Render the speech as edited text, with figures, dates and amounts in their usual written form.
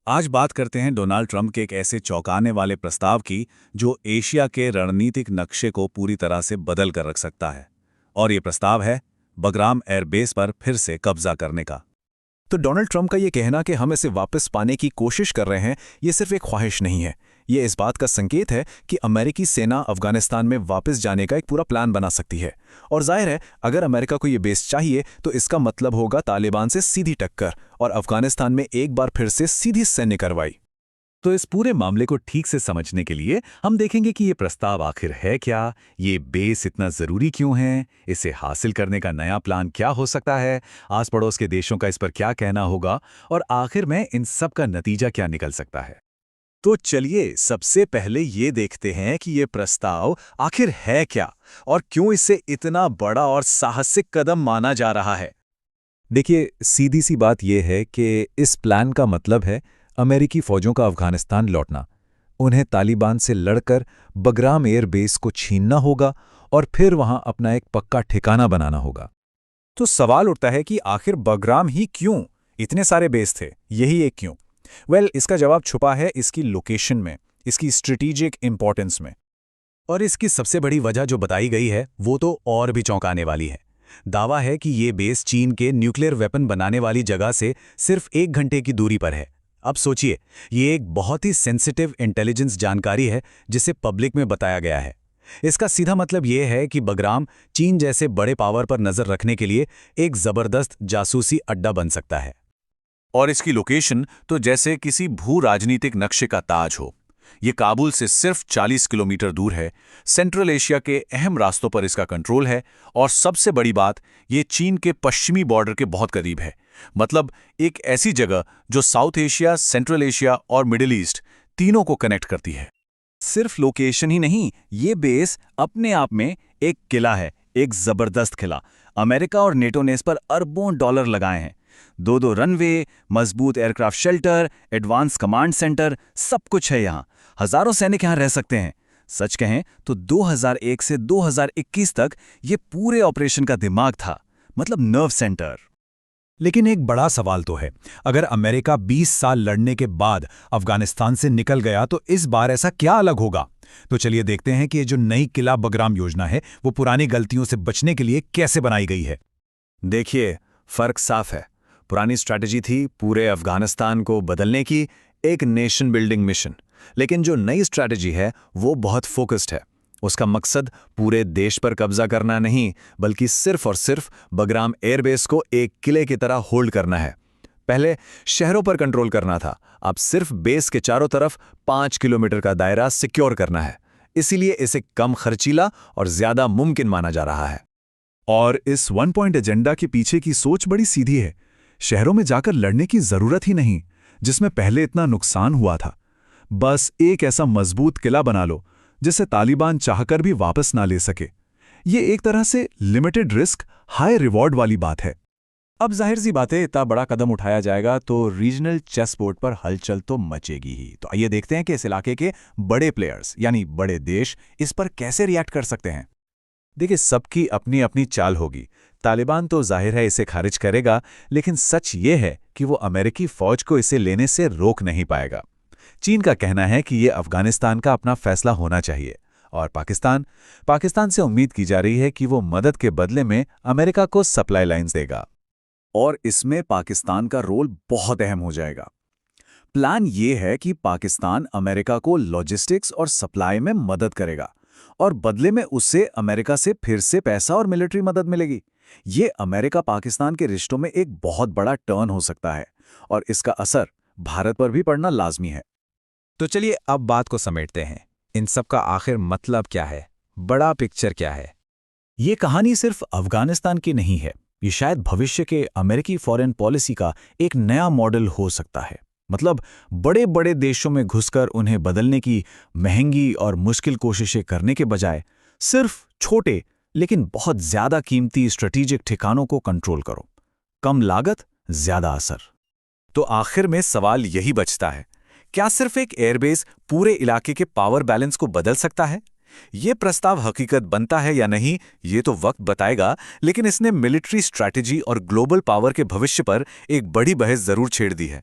आज बात करते हैं डोनाल्ड ट्रंप के एक ऐसे चौंकाने वाले प्रस्ताव की जो एशिया के रणनीतिक नक्शे को पूरी तरह से बदल कर रख सकता है। और ये प्रस्ताव है बगराम एयरबेस पर फिर से कब्जा करने का। तो डोनाल्ड ट्रंप का ये कहना कि हम इसे वापस पाने की कोशिश कर रहे हैं, ये सिर्फ एक ख्वाहिश नहीं है। ये इस बात का संकेत है कि अमेरिकी सेना अफगानिस्तान में वापस जाने का एक पूरा प्लान बना सकती है। और जाहिर है, अगर अमेरिका को ये बेस चाहिए तो इसका मतलब होगा तालिबान से सीधी टक्कर और अफगानिस्तान में एक बार फिर से सीधी सैन्य कार्रवाई। तो इस पूरे मामले को ठीक से समझने के लिए हम देखेंगे कि ये प्रस्ताव आखिर है क्या, ये बेस इतना जरूरी क्यों है, इसे हासिल करने का नया प्लान क्या हो सकता है, आस पड़ोस के देशों का इस पर क्या कहना होगा और आखिर में इन सब का नतीजा क्या निकल सकता है। तो चलिए सबसे पहले ये देखते हैं कि ये प्रस्ताव आखिर है क्या और क्यों इसे इतना बड़ा और साहसिक कदम माना जा रहा है। देखिए, सीधी सी बात यह है कि इस प्लान का मतलब है अमेरिकी फौजों का अफगानिस्तान लौटना। उन्हें तालिबान से लड़कर बगराम एयरबेस को छीनना होगा और फिर वहां अपना एक पक्का ठिकाना बनाना होगा। तो सवाल उठता है कि आखिर बगराम ही क्यों? इतने सारे बेस थे, यही एक क्यों? इसका जवाब छुपा है इसकी लोकेशन में, इसकी स्ट्रेटेजिक इंपॉर्टेंस में। और इसकी सबसे बड़ी वजह जो बताई गई है वो तो और भी चौंकाने वाली है। दावा है कि ये बेस चीन के न्यूक्लियर वेपन बनाने वाली जगह से सिर्फ 1 घंटे की दूरी पर है। अब सोचिए, ये एक बहुत ही सेंसिटिव इंटेलिजेंस जानकारी है जिसे पब्लिक में बताया गया है। इसका सीधा मतलब ये है कि बगराम चीन जैसे बड़े पावर पर नजर रखने के लिए एक जबरदस्त जासूसी अड्डा बन सकता है। और इसकी लोकेशन तो जैसे किसी भू राजनीतिक नक्शे का ताज हो। ये काबुल से सिर्फ 40 किलोमीटर दूर है, सेंट्रल एशिया के अहम रास्तों पर इसका कंट्रोल है और सबसे बड़ी बात, ये चीन के पश्चिमी बॉर्डर के बहुत करीब है। मतलब एक ऐसी जगह जो साउथ एशिया, सेंट्रल एशिया और मिडिल ईस्ट तीनों को कनेक्ट करती है। सिर्फ लोकेशन ही नहीं, ये बेस अपने आप में एक किला है, एक जबरदस्त किला। अमेरिका और नेटो ने इस पर अरबों डॉलर लगाए हैं। 2 रनवे, मजबूत aircraft shelter, advance command centre, सब कुछ है यहाँ। हजारों सैनिक यहाँ रह सकते हैं। सच कहें तो 2001 से 2021 तक ये पूरे ऑपरेशन का दिमाग था, मतलब नर्व सेंटर। लेकिन एक बड़ा सवाल तो है, अगर अमेरिका 20 साल लड़ने के बाद अफगानिस्तान से निकल गया तो इस बार ऐसा क्या अलग होगा? तो चलिए देखते हैं कि ये जो नई किला बगराम योजना है वो पुरानी गलतियों से बचने के लिए कैसे बनाई गई है। देखिए, फर्क साफ है। पुरानी स्ट्रैटेजी थी पूरे अफगानिस्तान को बदलने की, एक नेशन बिल्डिंग मिशन। लेकिन जो नई स्ट्रैटेजी है वो बहुत फोकस्ड है। उसका मकसद पूरे देश पर कब्जा करना नहीं, बल्कि सिर्फ और सिर्फ बगराम एयरबेस को एक किले की तरह होल्ड करना है। पहले शहरों पर कंट्रोल करना था, अब सिर्फ बेस के चारों तरफ 5 किलोमीटर का दायरा सिक्योर करना है। इसीलिए इसे कम खर्चीला और ज्यादा मुमकिन माना जा रहा है। और इस 1 पॉइंट एजेंडा के पीछे की सोच बड़ी सीधी है। शहरों में जाकर लड़ने की जरूरत ही नहीं, जिसमें पहले इतना नुकसान हुआ था। बस एक ऐसा मजबूत किला बना लो जिसे तालिबान चाहकर भी वापस ना ले सके। ये एक तरह से लिमिटेड रिस्क हाई रिवॉर्ड वाली बात है। अब जाहिर सी बात है, इतना बड़ा कदम उठाया जाएगा तो रीजनल चेस बोर्ड पर हलचल तो मचेगी ही। तो आइए देखते हैं कि इस इलाके के बड़े प्लेयर्स यानी बड़े देश इस पर कैसे रिएक्ट कर सकते हैं। देखिए, सबकी अपनी अपनी चाल होगी। तालिबान तो जाहिर है इसे खारिज करेगा, लेकिन सच ये है कि वो अमेरिकी फौज को इसे लेने से रोक नहीं पाएगा। चीन का कहना है कि ये अफगानिस्तान का अपना फैसला होना चाहिए और पाकिस्तान से उम्मीद की जा रही है कि वो मदद के बदले में अमेरिका को सप्लाई लाइंस देगा। और इसमें पाकिस्तान का रोल बहुत अहम हो जाएगा। प्लान ये है कि पाकिस्तान अमेरिका को लॉजिस्टिक्स और सप्लाई में मदद करेगा और बदले में उससे अमेरिका से फिर से पैसा और मिलिट्री मदद मिलेगी। ये अमेरिका पाकिस्तान के रिश्तों में एक बहुत बड़ा टर्न हो सकता है और इसका असर भारत पर भी पड़ना लाजमी है। तो चलिए अब बात को समेटते हैं। इन सब का आखिर मतलब क्या है? बड़ा पिक्चर क्या है? ये कहानी सिर्फ अफगानिस्तान की नहीं है, ये शायद भविष्य के अमेरिकी फॉरेन पॉलिसी का एक नया मॉडल हो सकता है। मतलब बड़े बड़े देशों में घुसकर उन्हें बदलने की महंगी और मुश्किल कोशिशें करने के बजाय सिर्फ छोटे लेकिन बहुत ज्यादा कीमती स्ट्रेटेजिक ठिकानों को कंट्रोल करो। कम लागत, ज्यादा असर। तो आखिर में सवाल यही बचता है, क्या सिर्फ एक एयरबेस पूरे इलाके के पावर बैलेंस को बदल सकता है? ये प्रस्ताव हकीकत बनता है या नहीं, ये तो वक्त बताएगा, लेकिन इसने मिलिट्री स्ट्रैटेजी और ग्लोबल पावर के भविष्य पर एक बड़ी बहस जरूर छेड़ दी है।